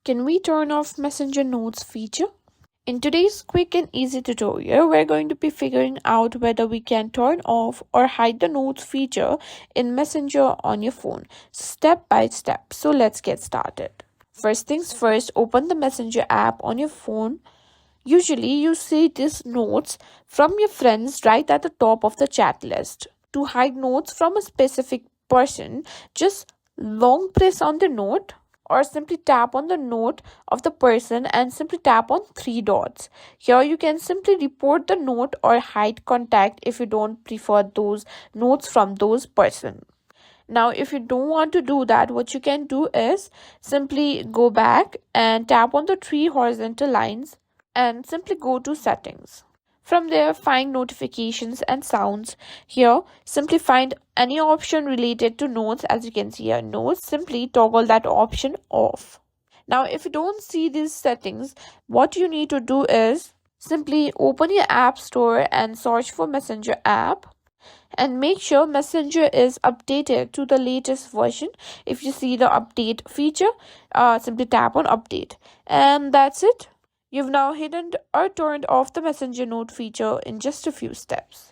Can we turn off Messenger Notes feature? In today's quick and easy tutorial, we're going to be figuring out whether we can turn off or hide the notes feature in Messenger on your phone, step by step. So let's get started. First things first, open the Messenger app on your phone. Usually, you see these notes from your friends right at the top of the chat list. To hide notes from a specific person, just long press on the note or simply tap on the note of the person and simply tap on three dots. Here you can simply report the note or hide contact if you don't prefer those notes from those person. Now, if you don't want to do that, what you can do is simply go back and tap on the three horizontal lines and simply go to settings. From there, find notifications and sounds. Here, simply find any option related to notes. As you can see here, notes, simply toggle that option off. Now, if you don't see these settings, what you need to do is simply open your app store and search for Messenger app and make sure Messenger is updated to the latest version. If you see the update feature, simply tap on update, and that's it. You've now hidden or turned off the Messenger note feature in just a few steps.